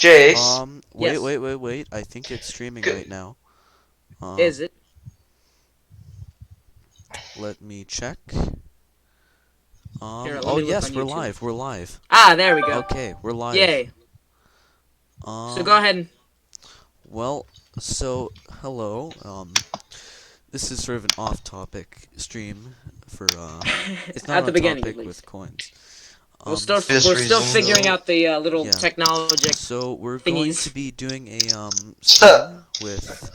Jace, Wait, Yes. wait, wait, wait. I think it's streaming g- right now. Is it? Let me check. Here, let Oh me look yes, on we're YouTube. live. We're live. Ah, there we go. Okay, we're live. Yay. So go Um, ahead and... well, so hello. This is sort of an off-topic stream for it's not At the on beginning, at topic least. with coins. We'll Um, still, this we're still reason. figuring so out the little yeah, technologic so we're going to thingies. be doing a stream with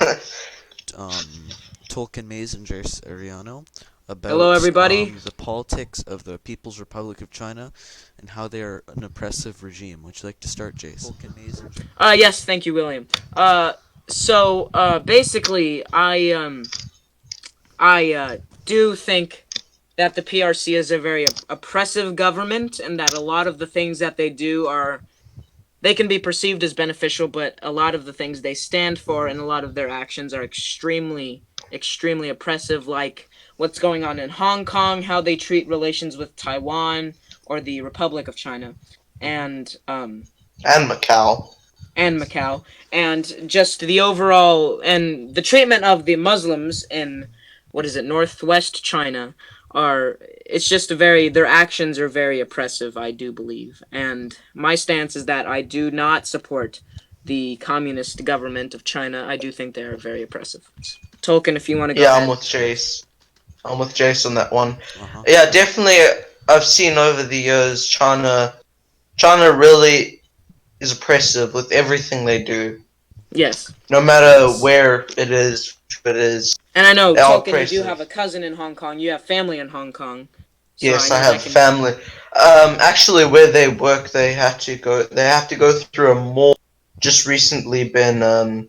um Tolkien Mays and Jace Arellano Hello, about everybody. the politics of the People's Republic of China and how they are an oppressive regime. Would you like to start, Jace? Tolkien Mays and Yes, thank you, William. Basically, I do think that the PRC is a very oppressive government, and that a lot of the things that they do they can be perceived as beneficial, but a lot of the things they stand for and a lot of their actions are extremely oppressive, like what's going on in Hong Kong, how they treat relations with Taiwan or the Republic of China, Mm-hmm. and And Macau. Yes. Macau, and just the overall and the treatment of the Muslims in what is it, northwest China are it's just a very their actions are very oppressive, I do believe. And my stance is that I do not support the communist government of China. I do think they are very oppressive. Tolkien, if you want to go Yeah, I'm ahead. with Jace. I'm with Jace on that one. Uh-huh. Yeah, definitely. I've seen over the years China really is oppressive with everything they do. Yes. No matter Yes. where it is, it is. And I know, They are Tolkien, you do have oppressive. a cousin in Hong Kong. You have family in Hong Kong. So I Yes, I know that have can... family. Actually, where they work, they had to go. They have to go through a mall. Just recently been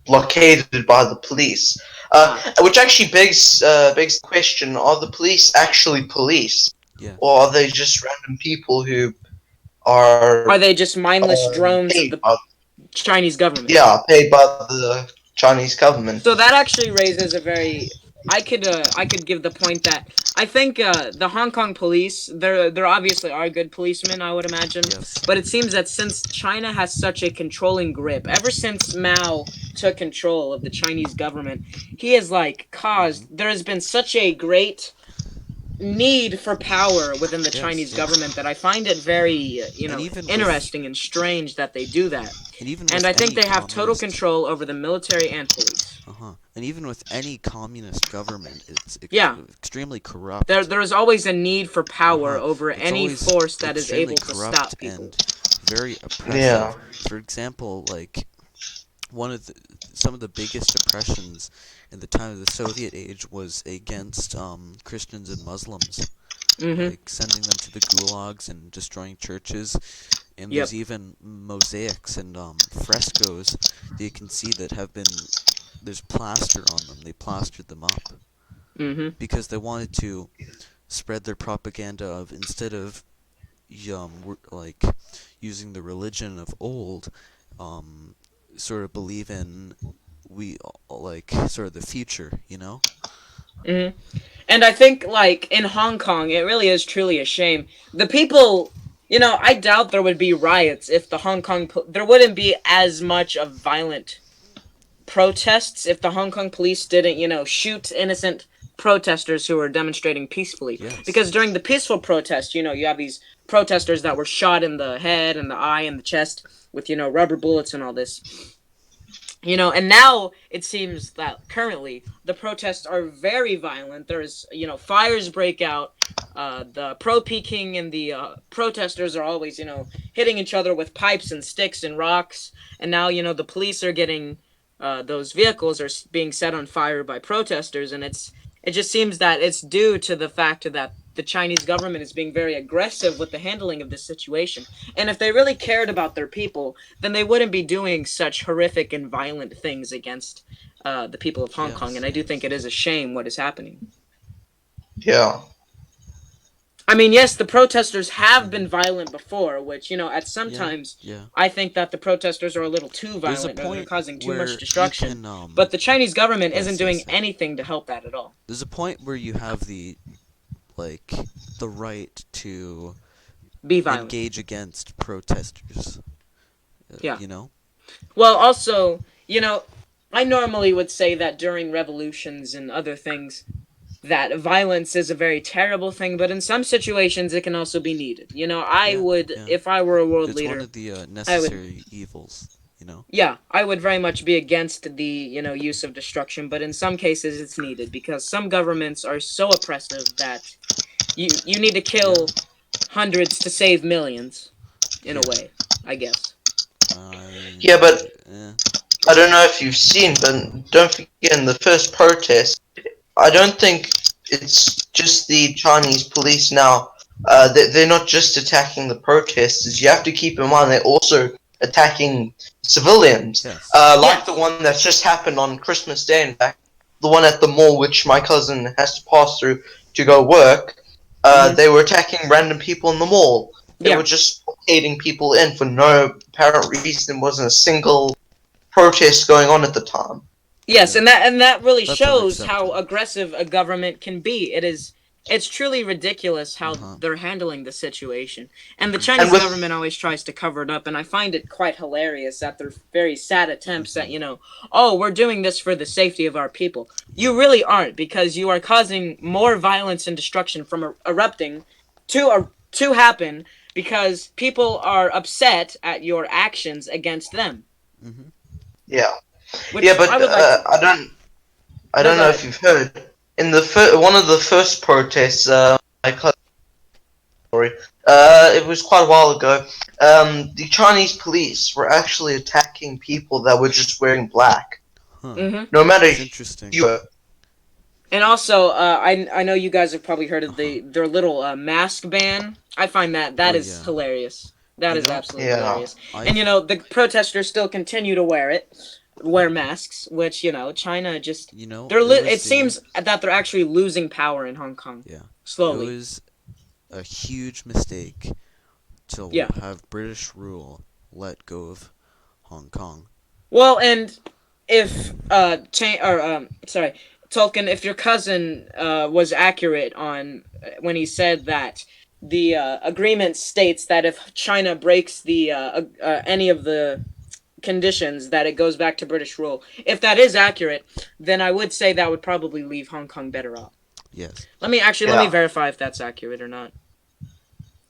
blockaded by the police. Ah. Which actually begs the question: are the police actually police, or Yes. are they just random people who are Are they just mindless drones of paid the by Chinese government? paid by the Chinese government? So that actually raises a very... I could give the point that I think the Hong Kong police, there obviously are good policemen, I would imagine, Yes. but it seems that since China has such a controlling grip, ever since Mao took control of the Chinese government, he has like caused Mm-hmm. there has been such a great need for power within the Yes. Chinese Yes. government that I find it very, And even with interesting and strange that they do that. and even And with I think any they have total communist control over the military and police. And even with any communist government, it's Yeah, extremely corrupt. there is always a need for power Uh-huh. over It's any always force that is extremely able to corrupt stop people. and very oppressive. Yeah, For example, like one of the some of the biggest oppressions in the time of the Soviet age was against Christians and Muslims, Mm-hmm. like sending them to the gulags and destroying churches. And there's Yep. even mosaics and frescoes that you can see that have been there's plaster on them. They plastered them up Mm-hmm. because they wanted to spread their propaganda of instead of like using the religion of old, um, sort of believe in we like sort of the future, you know? Mm-hmm. And I think, like, in Hong Kong, it really is truly a shame. The people, I doubt there would be riots if the there wouldn't be as much of violent protests if the Hong Kong police didn't, shoot innocent protesters who were demonstrating peacefully. Yes. Because during the peaceful protest, you have these protesters that were shot in the head and the eye and the chest with, rubber bullets and all this. And now it seems that currently the protests are very violent. There's, fires break out. The pro-Peking and the protesters are always, hitting each other with pipes and sticks and rocks. And now, the police are getting those vehicles are being set on fire by protesters, and it just seems that it's due to the fact that the Chinese government is being very aggressive with the handling of this situation. And if they really cared about their people, then they wouldn't be doing such horrific and violent things against the people of Hong Kong. Yes, And I do think yes. it is a shame what is happening. yeah, I mean, yes, the protesters have Mhm. been violent before, which, at some Yeah. times Yeah. I think that the protesters are a little too There's a violent or they're point causing too much where you destruction. can But the Chinese government isn't yes, doing yes, yes. anything to help that at all. There's a point where you have like the right to Be violent. engage against protesters. Yeah. you know? Well, also, I normally would say that during revolutions and other things, that violence is a very terrible thing, but in some situations it can also be needed. I Yeah, would, yeah. if I were a world It's one leader, of the I would, necessary evils, you know? yeah, I would very much be against the, use of destruction, but in some cases it's needed because some governments are so oppressive that you need to Yeah, kill hundreds to save millions, in a yeah. way, I guess. Yeah, but Eh, I don't know if you've seen, but don't forget in the first protest, I don't think it's just the Chinese police now. They're not just attacking the protesters. You have to keep in mind they're also attacking civilians. yes. Like the Yes. one that's just happened on Christmas Day, in fact, the one at the mall, which my cousin has to pass through to go work. Mm-hmm. They were attacking random people in the mall. They were Yeah. just blockading people in for no apparent reason. There wasn't a single protest going on at the time. Yes, Yeah. and that really That's shows how unacceptable. aggressive a government can be. It's truly ridiculous how Uh-huh. they're handling the situation. And the And Chinese with government always tries to cover it up, and I find it quite hilarious at their very sad attempts at, Mm-hmm. oh, we're doing this for the safety of our people. You Yeah. really aren't, because you are causing more violence and destruction from erupting to happen because people are upset at your actions against them, Mm-hmm. yeah, yeah, which I but would like to. I No, don't go know if ahead. you've heard in the one of the first protests. My cousin story. It was quite a while ago. The Chinese police were actually attacking people that were just wearing black. Huh. Mm-hmm. No matter It's who interesting. you were. And also, I know you guys have probably heard of Uh-huh. their little mask ban. I find that Oh is yeah. hilarious. That You is know, absolutely Yeah, hilarious. And I've the protesters still continue to wear masks, which China just it it was the seems that they're actually losing power in Hong Kong yeah. It slowly. was a huge mistake to Yeah. have British rule let go of Hong Kong. Well, and if sorry, Tolkien, if your cousin was accurate on when he said that the agreement states that if China breaks the any of the conditions that it goes back to British rule. If that is accurate, then I would say that would probably leave Hong Kong better off. Yes. Let me yeah. verify if that's accurate or not.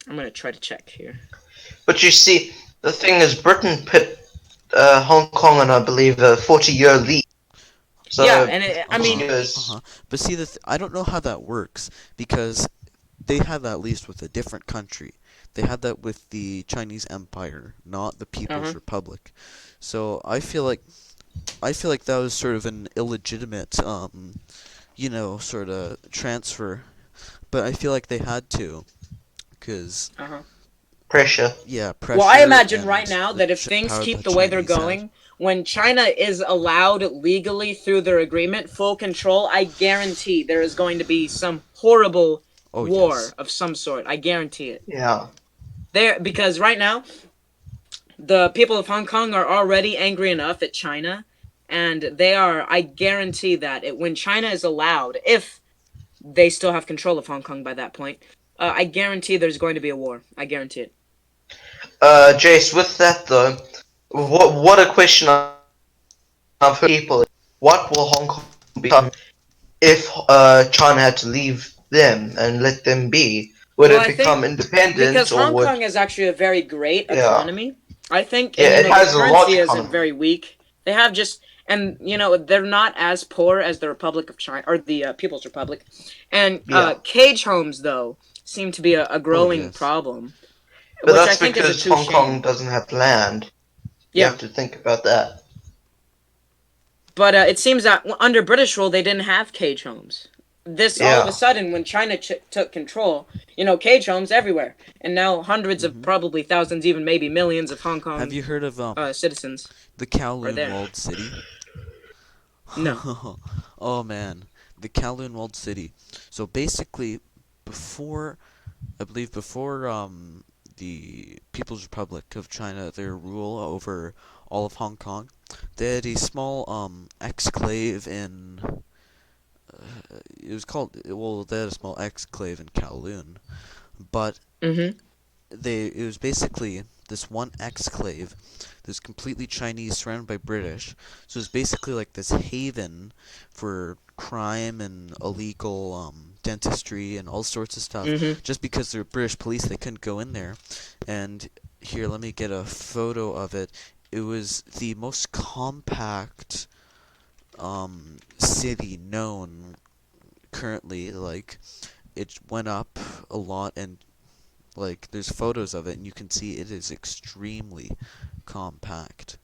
I'm gonna try to check here. But you see, the thing is, Britain put Hong Kong on, I believe, a 40-year lease. Yeah, So and I 40 mean, Uh-huh. years. Uh-huh. But see I don't know how that works because they had that least with a different country. They had that with the Chinese Empire, not the People's uh-huh. Republic. So I feel like that was sort of an illegitimate sort of transfer, but I feel like they had to cuz Uh-huh. Pressure. yeah, Well, I pressure imagine right and now the that if things power keep the the way they're Chinese had. going, when China is allowed legally through their agreement full control, I guarantee there is going to be some horrible Oh war yes. of some sort. I guarantee it. Yeah. There, because right now the people of Hong Kong are already angry enough at China, and they are. I guarantee that when China is allowed, if they still have control of Hong Kong by that point, I guarantee there's going to be a war. I guarantee it. Jace, with that though, what a question I've heard people. What will Hong Kong become if China had to leave them and let them be? Would Well, it I think become independent because or Hong would Kong is actually a very great yeah economy. I think, and yeah it their has a large currency isn't economy. very weak. They have just, and they're not as poor as the Republic of China or the People's Republic. And Yeah, cage homes though seem to be a Oh growing yes. problem, but which I that's think is a because true Hong Kong shame. doesn't have land. You Yeah, have to think about that. but it seems that under British rule they didn't have cage homes. This all of a Yeah, sudden when China took control, cage homes everywhere, and now hundreds of Mhm. probably thousands, even maybe millions of Hong Have Kong you heard of citizens the are Kowloon there. walled city? No. Oh man, the Kowloon walled city. So basically before I believe before the People's Republic of China, their rule over all of Hong Kong, they had a small exclave in it was called well they had a small exclave in Kowloon, but Mm-hmm. it was basically this one exclave that's completely Chinese, surrounded by British. So it's basically like this haven for crime and illegal dentistry and all sorts of stuff. Mm-hmm. Just because they're British police, they couldn't go in there. And here, let me get a photo of it. It was the most compact city known currently. Like, it went up a lot, and like there's photos of it, and you can see it is extremely compact.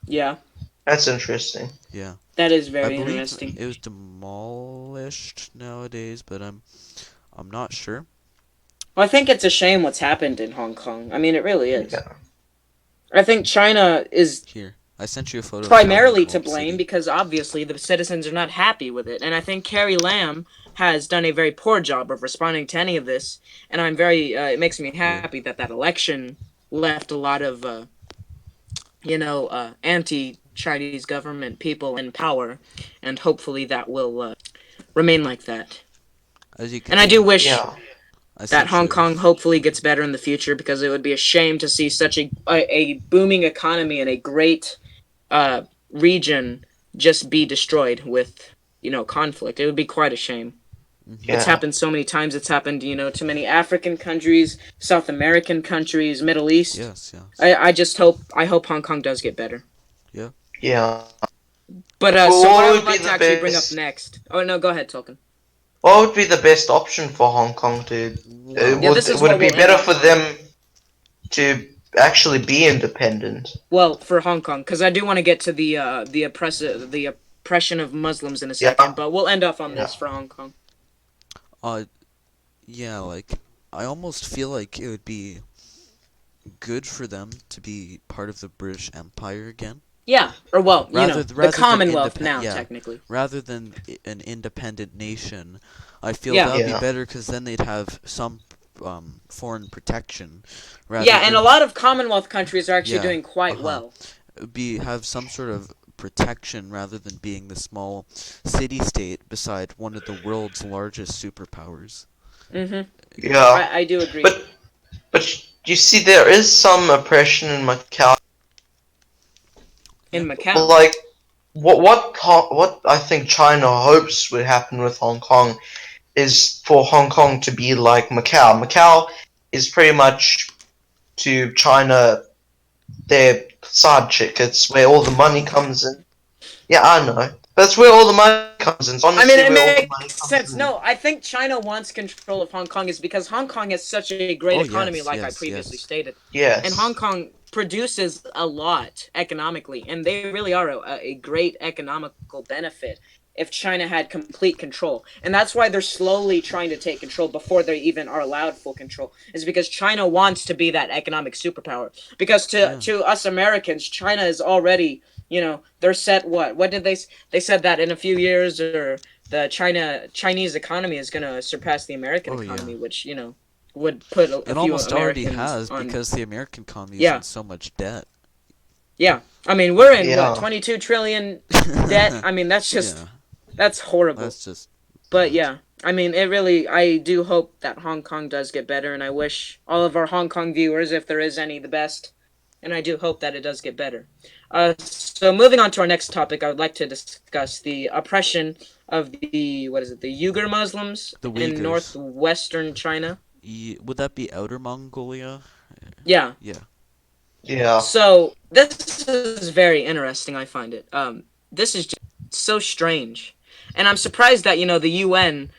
Yeah, That's interesting. Yeah, that is I very believe interesting. it was demolished nowadays, but I'm not sure. Well, I think it's a shame what's happened in Hong Kong. I mean, it really is. Yeah. I think China is Here, I sent you a photo of primarily to Walled blame City. because obviously the citizens are not happy with it. And I think Carrie Lam has done a very poor job of responding to any of this. And I'm very, it makes me happy that that election left a lot of, anti Chinese government people in power. And hopefully that will remain like that. As you And can I do see, wish Yeah. I that sent Hong you. Kong hopefully gets better in the future because it would be a shame to see such a booming economy and a great region just be destroyed with conflict. It would be quite a shame. It's Yeah. happened so many times. It's happened to many African countries, South American countries, Middle East. Yes, yes. I hope Hong Kong does get better. Yeah. Yeah. But Well, so what I what would would be like to the actually bring up best? next. Oh no, go ahead, Tolkien. What would be the best option for Hong Kong to? Yeah, Well, this is Would what it be we'll end better off for on. them to actually be independent? Well, for Hong Kong, because I do want to get to the oppression of Muslims in a second, Yeah. but we'll end off on Yeah. this for Hong Kong. uh, yeah, like I almost feel like it would be good for them to be part of the British Empire again, Yeah, or well, the rather than Commonwealth now, yeah, technically. rather than an independent nation. I feel Yeah. that would be Yeah. better because then they'd have some foreign protection, rather Yeah, and a than lot of Commonwealth countries are actually yeah, doing quite uh-huh, well. be have some sort of protection rather than being the small city-state beside one of the world's largest superpowers. Mm-hmm. Yeah. I do agree. But you see, there is some oppression in Macau. In Yeah. Macau. Like what I think China hopes would happen with Hong Kong is for Hong Kong to be like Macau. Macau is pretty much to China their side chick. It's where all the money comes in. Yeah, I know. That's where all the money comes in. It's I mean, honestly it where all the money makes comes sense. in. No, I think China wants control of Hong Kong is because Hong Kong has such a great Oh economy, yes, like I yes, previously yes. stated. And Hong Yes. Kong produces a lot economically, and they really are a great economical benefit if China had complete control. And that's why they're slowly trying to take control before they even are allowed full control, is because China wants to be that economic superpower. Because Yeah. to us Americans, China is already, they're set what did they said that in a few years or the Chinese economy is going to surpass the American Oh yeah. economy, which, would put a It few almost already Americans has on. because the American economy is in Yeah. so much debt. Yeah. I mean, we're in what, Yeah. 22 trillion debt? I mean, Yeah, that's horrible. that's just But bad. yeah, I mean, I do hope that Hong Kong does get better, and I wish all of our Hong Kong viewers, if there is any, the best. And I do hope that it does get better. So moving on to our next topic, I would like to discuss the oppression of the Uyghur Muslims The in Uyghurs. northwestern China. Would that be Outer Mongolia? Yeah. Yeah. Yeah. So this is very interesting. I find it. This is just so strange, and I'm surprised that the UN,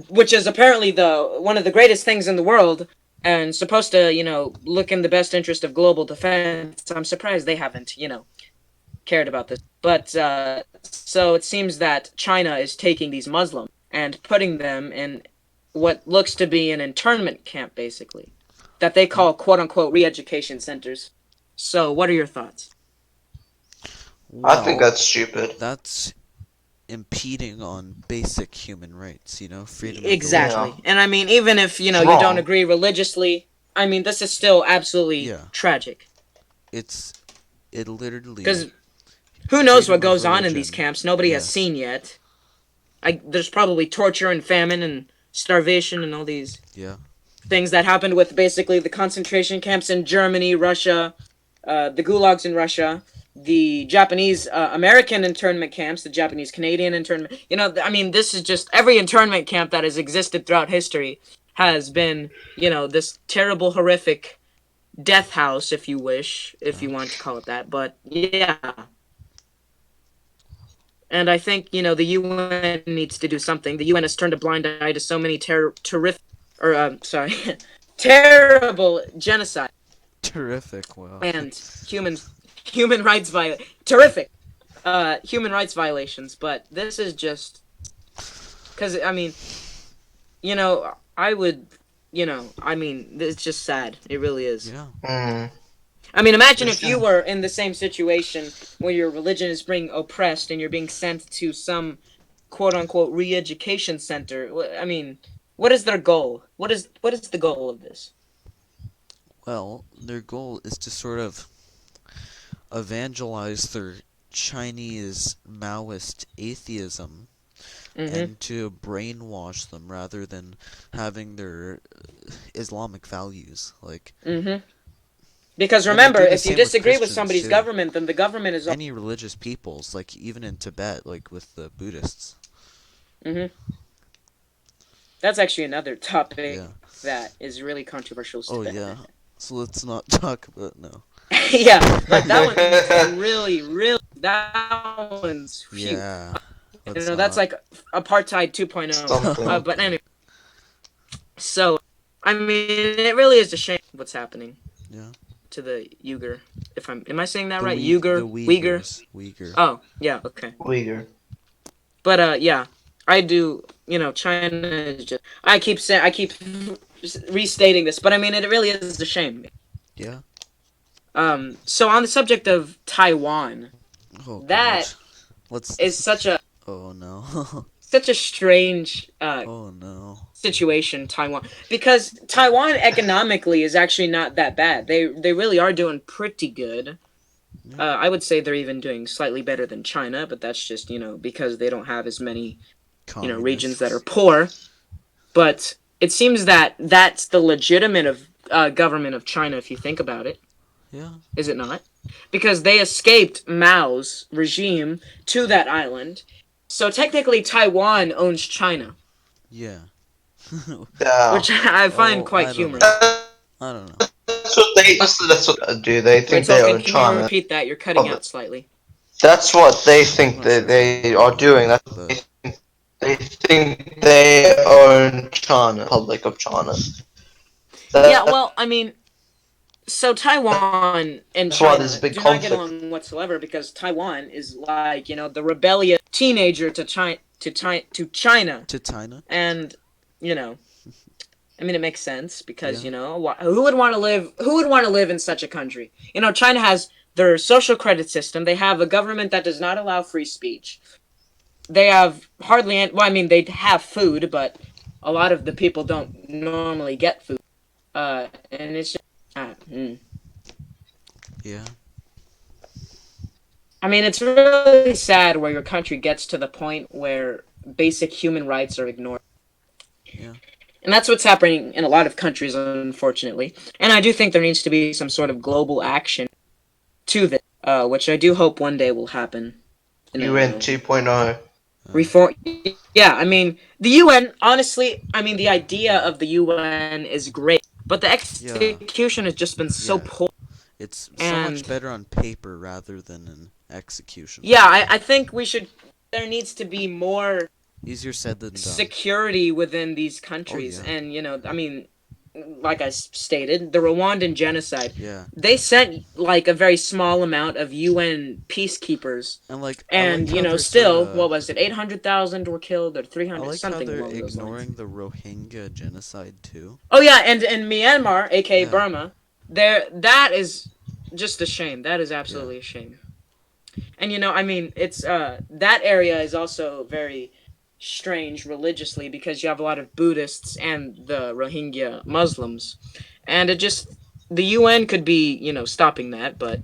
which is apparently the one of the greatest things in the world and supposed to look in the best interest of global defense, I'm surprised they haven't cared about this. But so it seems that China is taking these Muslims and putting them in what looks to be an internment camp, basically, that they call quote unquote re-education centers. So what are your thoughts? I think Well, that's stupid. that's impeding on basic human rights, freedom of Yeah. Exactly. religion. And I mean, even if It's you don't wrong. agree religiously, I mean, this is still absolutely Yeah. tragic. It literally Because who knows what freedom of goes on in these religion. camps? Nobody has Yes. seen yet. There's probably torture and famine and starvation and all these. Yeah. things that happened with basically the concentration camps in Germany, Russia, the gulags in Russia, the Japanese American internment camps, the Japanese Canadian internment. I mean, this is just every internment camp that has existed throughout history has been, this terrible, horrific death house, if you wish, if you want to call it that. But yeah. And I think, the UN needs to do something. The UN has turned a blind eye to so many terrible genocide Terrific. Wow. and human rights terrific human rights violations. But this is just because I would, it's just sad. It really is. Yeah. I mean, imagine if you were in the same situation where your religion is being oppressed and you're being sent to some quote-unquote re-education center. I mean, what is their goal? What is the goal of this? Well, their goal is to sort of evangelize their Chinese Maoist atheism and to brainwash them rather than having their Islamic values. Like, because and they remember, do the if you same with disagree with Christians, somebody's too. government, then the government is Any religious peoples, like even in Tibet, like with the Buddhists. That's actually another topic Yeah. that is really controversial. Oh yeah. So let's not talk about no. Yeah, like that one's really that one's phew. Yeah. That's like apartheid 2.0. But anyway, so I mean, it really is a shame what's happening. Yeah. To the Uyghur. Am I saying that The right? The Uyghur. Uyghur. Oh, yeah, okay. Uyghur. But yeah, I do. China is just. I keep restating this, but I mean, it really is a shame. Yeah. So on the subject of Taiwan, that is such a. Oh no. Such a strange. Oh no. Situation, Taiwan, because Taiwan economically is actually not that bad. They really are doing pretty good. I would say they're even doing slightly better than China, but that's just because they don't have as many regions that are poor. But it seems that that's the legitimate government of China, if you think about it. Yeah. Is it not? Because they escaped Mao's regime to that island, so technically Taiwan owns China. Yeah. Which I find quite humorous. I don't know. That's what do. They think they own China. Can you repeat that? You're cutting out slightly. That's what they think they are doing. They think they own China, Republic of China. Yeah, well, I mean, so Taiwan and China do not get along whatsoever because Taiwan is like the rebellious teenager to China. And I mean, it makes sense because who would want to live in such a country? China has their social credit system. They have a government that does not allow free speech. They have they have food, but a lot of the people don't normally get food. And it's just yeah. I mean, it's really sad where your country gets to the point where basic human rights are ignored. Yeah. And that's what's happening in a lot of countries, unfortunately. And I do think there needs to be some sort of global action to this, which I do hope one day will happen. UN 2.0. Reform. Yeah, I mean, the UN, honestly, the idea of the UN is great, but the execution has just been so poor. It's so much better on paper rather than in execution. Yeah, I think there needs to be more easier said than done. Security within these countries. And like I stated, the Rwandan genocide. Yeah. They sent like a very small amount of UN peacekeepers. And still, what was it? 800,000 were killed or 300 something along those lines. Ignoring the Rohingya genocide too. Oh yeah, and in Myanmar, aka Burma, that is just a shame. That is absolutely a shame. And it's that area is also very strange religiously because you have a lot of Buddhists and the Rohingya Muslims, and the UN could be stopping that, but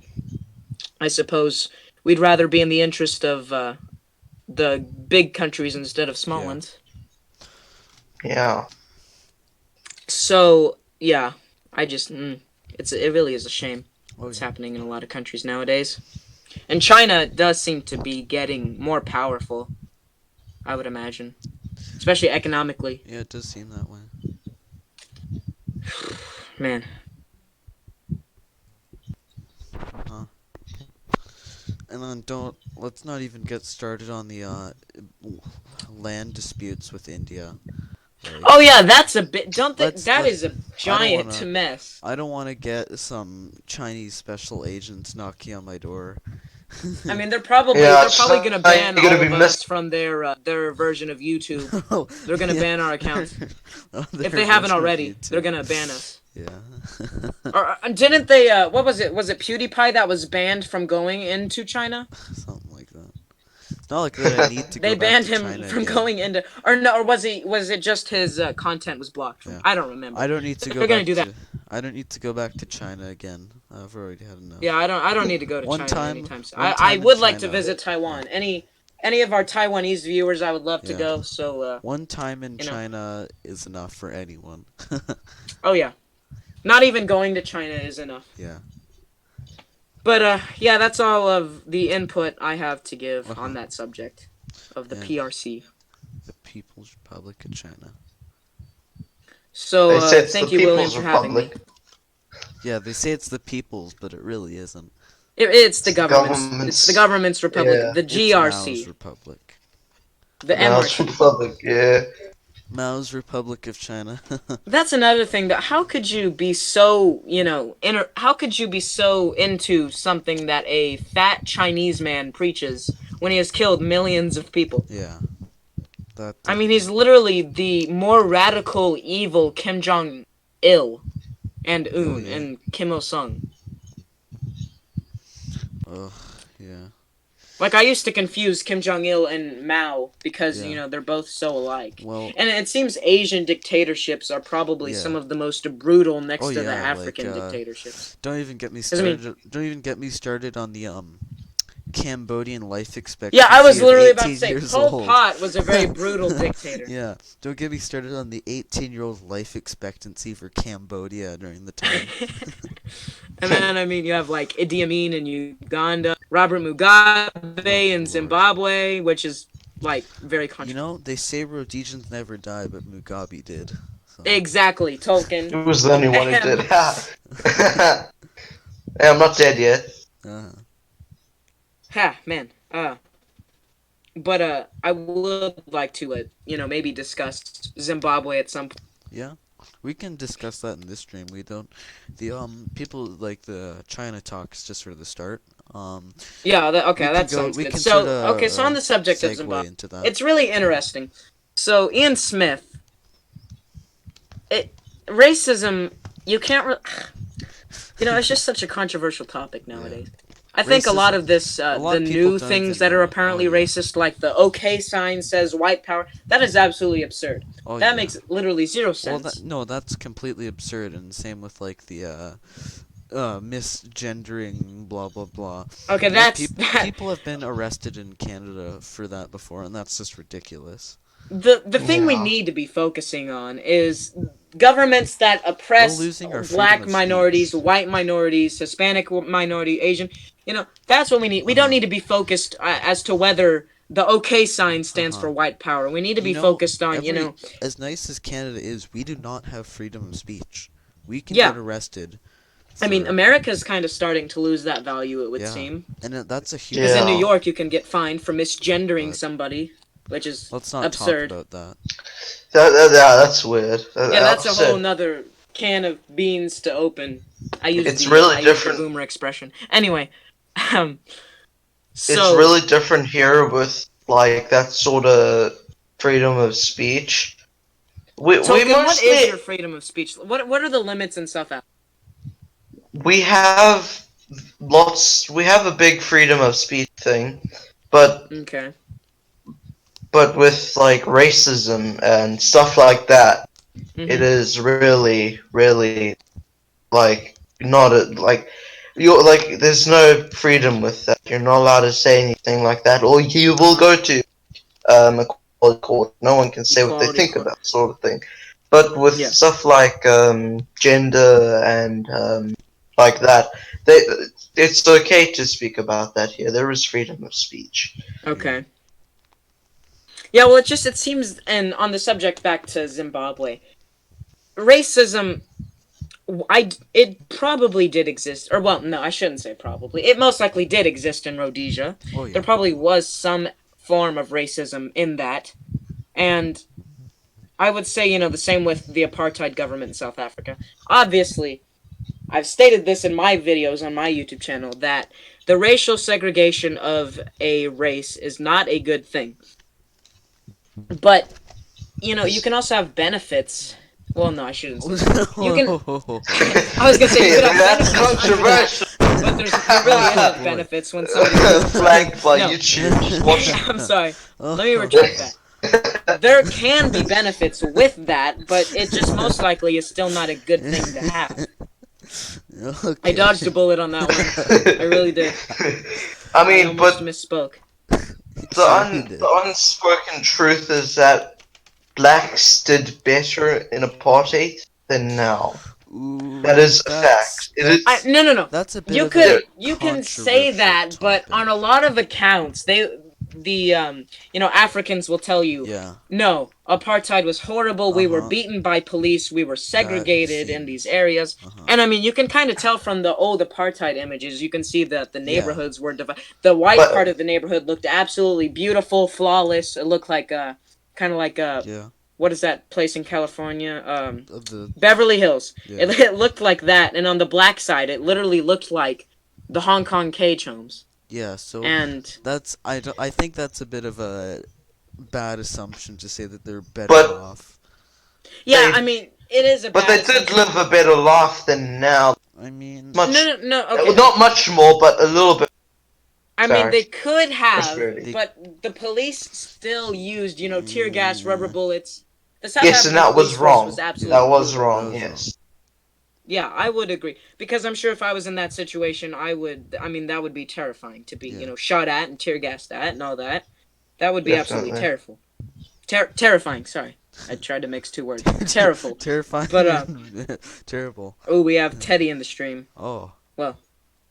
I suppose we'd rather be in the interest of the big countries instead of small ones. Yeah. So yeah, it really is a shame Oh what's yeah. happening in a lot of countries nowadays. And China does seem to be getting more powerful, I would imagine, especially economically. Yeah, it does seem that way. Man, Huh. And then let's not even get started on the land disputes with India. oh Like, yeah, that's a bit. Don't think let's that let is a I don't giant wanna mess. I don't wanna get some Chinese special agents knocking on my door. I mean, they're Yeah, probably gonna China ban gonna all be of missing. us from their version of YouTube. Oh, They're gonna yeah. ban our accounts Oh, if their they haven't version of already. They're YouTube. gonna ban us. Yeah. Or didn't they? What was it? Was it PewDiePie that was banned from going into China? Something like that. It's not like that I need to They go back banned to him China from again. going into, or no, or was he? Was it just his content was blocked from? Yeah. I don't remember. I don't need to go They're gonna back do that. to I don't need to go back to China again. I've already had Yeah, enough. I don't need to go to One China time anytime soon. one I time in would like to China. visit Yeah. Taiwan. Any of our Taiwanese viewers, I would love to Yeah. go. So One time in you know, China is enough for anyone. oh yeah, not even going to China is enough. Yeah. But yeah, that's all of the input I have to give on Uh-huh. that subject of the Yeah. PRC. The People's Republic of China. So They say it's the thank you, William, People's for having me. Republic. Yeah, they say it's the people's, but it really isn't. It's the It's the government's. It's the government's. government's republic, Yeah, the It's Mao's GRC, Republic. the Mouse MRC. Republic. Yeah. Mao's Republic of China. That's another thing. That how could you be so how could you be so into something that a fat Chinese man preaches when he has killed millions of people? Yeah. That I mean, he's literally the more radical evil Kim Jong Il and oh Un yeah. and Kim Il Sung. Ugh, yeah. Like, I used to confuse Kim Jong Il and Mao because Yeah. they're both so alike. Well, And it seems Asian dictatorships are probably yeah. some of the most brutal next Oh to the yeah, African dictatorships. don't even get me 'Cause, I mean, started. Don't even get me started on the Cambodian life yeah, I was expectancy of literally about to 18 say years Pol old. Pot was a very brutal dictator. Yeah, don't get me started on the 18-year-old life expectancy for Cambodia during the time. And then, I mean, you have, like, Idi Amin in Uganda, Robert Mugabe Oh in lord. Zimbabwe, which is, like, very controversial. They say Rhodesians never die, but Mugabe did. So. Exactly, Tolkien. It was the only one who did. Hey, I'm not dead yet. Ha, man. But I would like to maybe discuss Zimbabwe at some point. Yeah, we can discuss that in this stream. We don't. The people like the China talks just for the start. Yeah, We that can sounds we good. can So, sorta, okay, so on the subject of segue Zimbabwe, into that. it's really interesting. So, Ian Smith, racism, you can't it's just such a controversial topic nowadays. I think a lot Racism- of this, a lot the of people new don't things even that are know. apparently Oh, yeah. racist, like the OK sign says white power, that is absolutely absurd. Oh, That yeah. makes literally zero Well, sense. no, that's completely absurd, and same with like the misgendering, blah blah blah. Okay, People have been arrested in Canada for that before, and that's just ridiculous. The thing we Yeah. need to be focusing on is governments that oppress losing our freedom black of minorities, speech. white minorities, Hispanic minority, Asian. That's what we need. We don't need to be focused as to whether the OK sign stands for white power. We need to be focused on, As nice as Canada is, we do not have freedom of speech. We can Yeah. get arrested. I mean, for- America's kind of starting to lose that value, it would Yeah. seem. and that's a huge. Because in New Yeah. York, you can get fined for misgendering But- somebody, which is Let's not absurd. talk about that. That's weird. Yeah, that's a Upset. whole nother can of beans to open. I use It's really I use different. the boomer expression. Anyway, so It's really different here with like that sort of freedom of speech. We Tolkien, what mostly is your freedom of speech? What are the limits and stuff? we have lots. We have a big freedom of speech thing, but Okay. with like racism and stuff like that, Mhm. it is really, really like not a, like you're like there's no freedom with that. You're not allowed to say anything like that, or you will go to equality court. No one can say what they Equality think court. about sort of thing. But with Yeah. stuff like gender and like that, it's okay to speak about that here. There is freedom of speech. Okay. Yeah, well, it seems, and on the subject back to Zimbabwe, racism, it probably did exist, or well, no, I shouldn't say probably. It most likely did exist in Rhodesia. Oh There yeah. probably was some form of racism in that, and I would say, the same with the apartheid government in South Africa. Obviously, I've stated this in my videos on my YouTube channel that the racial segregation of a race is not a good thing. But you can also have benefits. Well, no, I shouldn't say that. You can. I was gonna say you could have That's benefits under that, controversial. but there really Oh, isn't boy. benefits when somebody goes to Flagged by no. YouTube. Just watch I'm sorry. Let me Oh. retract that. There can be benefits with that, but it just most likely is still not a good thing to have. I Okay. dodged a bullet on that one. I really did. I I mean, almost but misspoke. Sure you did. the unspoken truth is that blacks did better in apartheid than now. Ooh, That is a fact. It is. No. That's a bit You of could a you can say controversial that, but topic. on a lot of accounts, the Africans will tell you, Yeah, no, apartheid was horrible. We were Uh-huh. beaten by police. We were segregated in these areas. Uh-huh. And I mean, you can kind of tell from the old apartheid images. You can see that the Yeah. neighborhoods were divided. The white But- part of the neighborhood looked absolutely beautiful, flawless. It looked like kind of like Yeah. what is that place in California? Of the Beverly Hills. Yeah. It looked like that, and on the black side, it literally looked like the Hong Kong cage homes. yeah. So And that's I think that's a bit of a bad assumption to say that they're better But- off. yeah, They- I mean, it is a But bad they did assumption. live a better life than now. I mean, Much, No, okay. not much more, but a little bit. I mean, sorry. they could have, Prosperity. but the police still used, tear gas, rubber bullets. The South Yes, and African that was police force wrong. was absolutely That was brutal. wrong. That was Yes. Yeah, I would agree, because I'm sure if I was in that situation, I mean, that would be terrifying to be, Yeah. shot at and tear gassed at and all that. That would be absolutely Definitely. terrifying. Sorry, I tried to mix two words. Terrible. terrifying. But, terrible. Oh, we have Teddy in the stream. Oh.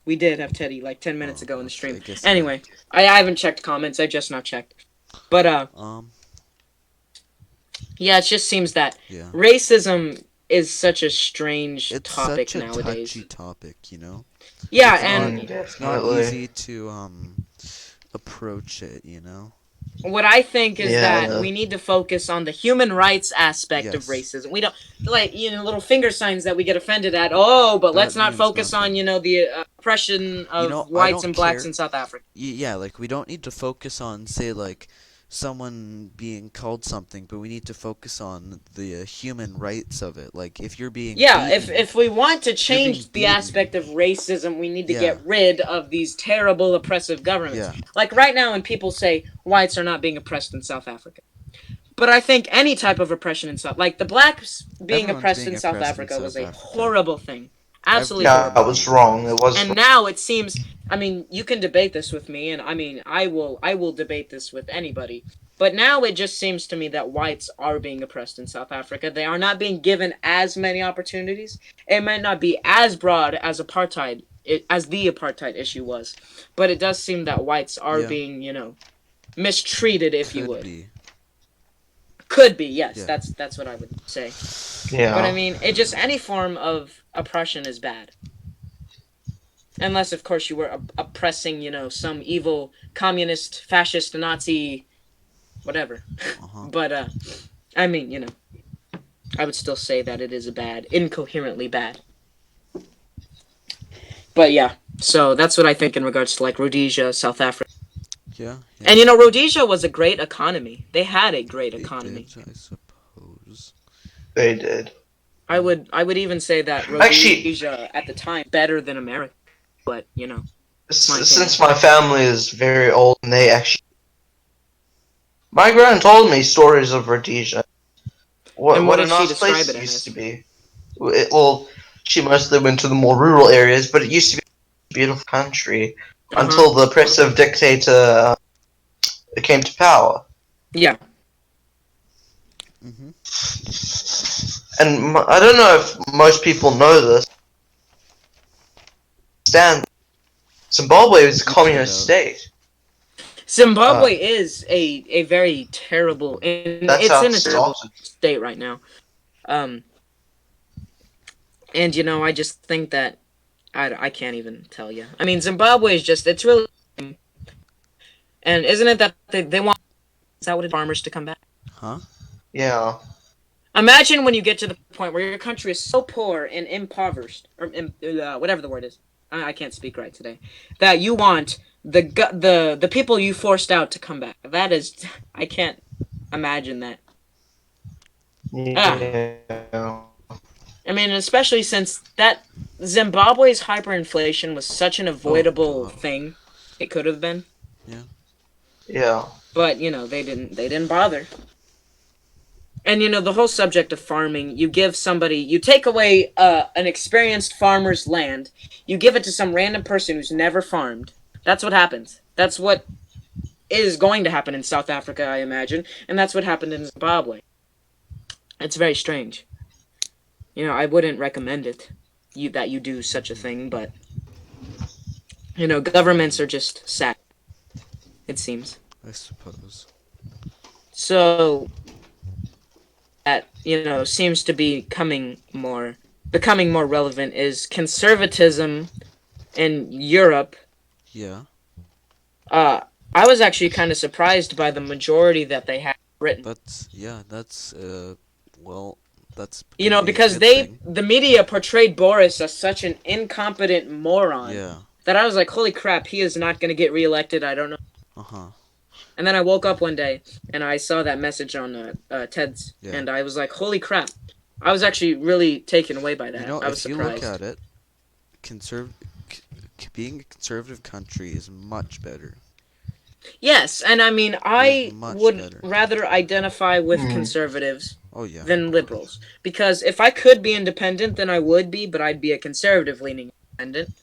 We did have Teddy like 10 minutes ago in the okay, stream. I guess Anyway, I haven't checked comments. I just now checked. But yeah, it just seems that Yeah. racism is such a strange It's topic such a nowadays. touchy topic, Yeah, It's and It's not Definitely. easy to approach it. what I think is Yeah. that we need to focus on the human rights aspect of Yes. racism. We don't like little finger signs that we get offended at. Oh, but That let's not means focus nothing. on the oppression of I whites don't and blacks care. in South Africa. Yeah, like we don't need to focus on say like someone being called something, but we need to focus on the human rights of it. Like if you're being Yeah, beaten, if we want to being change the beaten. aspect of racism, we need to Yeah. get rid of these terrible oppressive governments. Yeah. Like right now when people say whites are not being oppressed in South Africa. But I think any type of oppression in South like the blacks being Everyone's oppressed being in South oppressed in Africa was South a Africa. horrible thing. Absolutely Yeah, horrible. that was wrong. It was. And now it seems I mean, you can debate this with me and I mean I will debate this with anybody. But now it just seems to me that whites are being oppressed in South Africa. They are not being given as many opportunities. It might not be as broad as as the apartheid issue was, but it does seem that whites are Yeah. being, mistreated, if you Could would. be. Could be, yes. Yeah. That's what I would say. Yeah. But I mean, any form of oppression is bad. Unless, of course, you were oppressing, some evil communist, fascist, Nazi, whatever. Uh-huh. But, I mean, I would still say that it is incoherently bad. But yeah, so that's what I think in regards to like Rhodesia, South Africa. Yeah. And Rhodesia was a great economy. They had a great They economy. did, I suppose. They did. I would even say that Actually- Rhodesia at the time better than America. But, Since my family is very old and they actually. My grand told me stories of Rhodesia. And what a did she nice describe place it it as? used to be. Well, she mostly went to the more rural areas, but it used to be a beautiful country until the oppressive dictator came to power. Yeah. Mm-hmm. and I don't know if most people know this. Stand Zimbabwe is a You cut communist out. state. Zimbabwe is a very terrible, and That's it's how in it a terrible started. state right now. Um, and I just think that I can't even tell you. I mean, Zimbabwe is just it's really, and isn't it that they want is that what it farmers to come back? Huh? Yeah. Imagine when you get to the point where your country is so poor and impoverished, or whatever the word is. I can't speak right today. That you want the people you forced out to come back. That is, I can't imagine that. Ah, Yeah. I mean, especially since that Zimbabwe's hyperinflation was such an Oh avoidable god. thing. It could have been, Yeah. but they didn't bother. And the whole subject of farming, you give somebody, you take away an experienced farmer's land, you give it to some random person who's never farmed. That's what happens. That's what is going to happen in South Africa, I imagine, and that's what happened in Zimbabwe. It's very strange. I wouldn't recommend it. That you do such a thing, but governments are just sad. It seems. I suppose. So that seems to be becoming more relevant is conservatism in Europe. Yeah. Uh, I was actually kind of surprised by the majority that they had written. That's well, that's gonna be a Because good thing. the media portrayed Boris as such an incompetent moron Yeah. that I was like, holy crap, he is not going to get reelected. I don't know. Uh-huh. And then I woke up one day and I saw that message on Ted's, Yeah. and I was like, holy crap. I was actually really taken away by that. I was If you look surprised. at it, being a conservative country is much better. Yes, and I mean, It I is much would better. rather identify with Mhm. conservatives Oh yeah. than liberals. Because if I could be independent, then I would be, but I'd be a conservative leaning independent.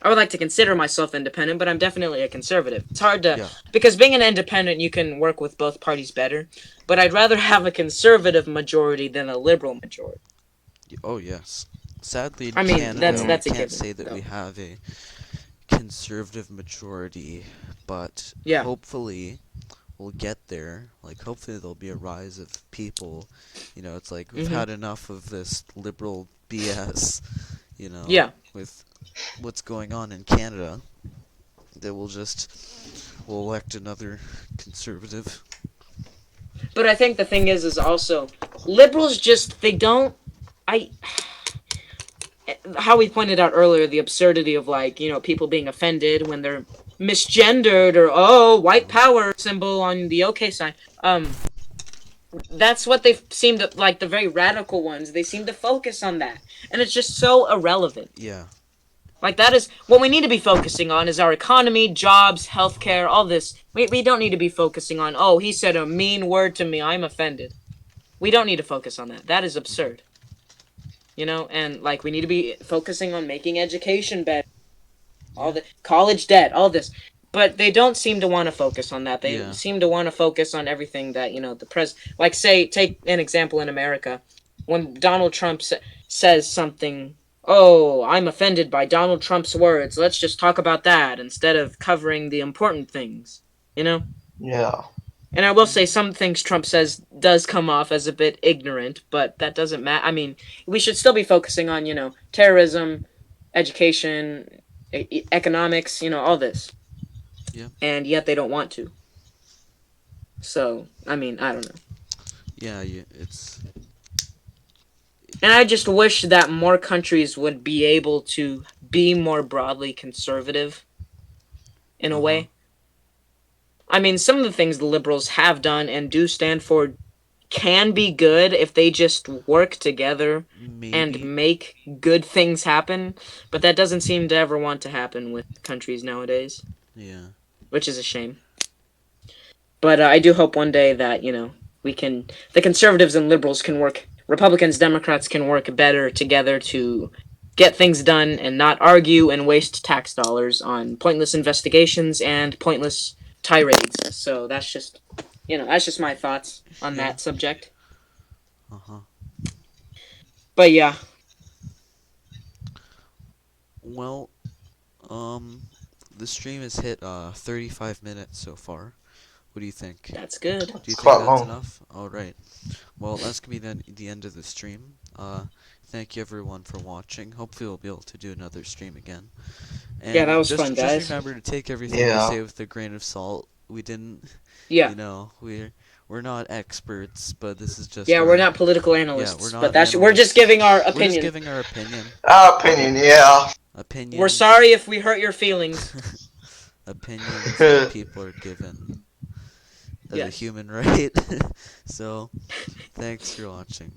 I would like to consider myself independent, but I'm definitely a conservative. It's hard to, Yeah. because being an independent, you can work with both parties better, but I'd rather have a conservative majority than a liberal majority. Oh yes. Sadly, in I mean, Canada, we that's a can't given, say that though. we have a conservative majority, but Yeah. hopefully we'll get there. Like, hopefully there'll be a rise of people. It's like we've Mhm. had enough of this liberal BS. Yeah. With what's going on in Canada, that we'll elect another conservative. But I think the thing is also liberals just they don't. I how we pointed out earlier the absurdity of like people being offended when they're misgendered or white power symbol on the OK sign. That's what they seem to like. The very radical ones, they seem to focus on that, and it's just so irrelevant. Yeah. Like, that is what we need to be focusing on is our economy, jobs, healthcare, all this. We don't need to be focusing on, oh, he said a mean word to me, I'm offended. We don't need to focus on that. That is absurd. And like we need to be focusing on making education better. All the college debt, all this. But they don't seem to want to focus on that. They Yeah. seem to want to focus on everything that, like, say, take an example in America. When Donald Trump says something, oh, I'm offended by Donald Trump's words, let's just talk about that instead of covering the important things, you know? Yeah. And I will say some things Trump says does come off as a bit ignorant, but that doesn't matter. I mean, we should still be focusing on, terrorism, education, economics, all this. Yeah. And yet they don't want to. So, I mean, I don't know. Yeah. It's. And I just wish that more countries would be able to be more broadly conservative in a way. I mean, some of the things the liberals have done and do stand for can be good if they just work together and Maybe. make good things happen, but that doesn't seem to ever want to happen with countries nowadays, Yeah. which is a shame. But I do hope one day that, the conservatives and liberals can work, Republicans, Democrats can work better together to get things done and not argue and waste tax dollars on pointless investigations and pointless tirades. So that's just my thoughts on Yeah. that subject. Uh huh. But yeah, Well, um, the stream has hit 35 minutes so far. What do you think? that's good. Do you It's think quite that's long. enough? All right. Well, that's gonna be the end of the stream. Thank you everyone for watching. Hopefully we'll be able to do another stream again. Yeah, that And was just fun, just guys. remember to take everything we Yeah. say with a grain of salt. We didn't, Yeah, we're not experts, but this is just yeah, we're our not political we're analysts, but not we're just analysts. giving our We're just opinion. giving our opinion. Our opinion, yeah. We're Opinions. sorry if we hurt your feelings. Opinions that people are given as a Yes. human right. So, thanks for watching.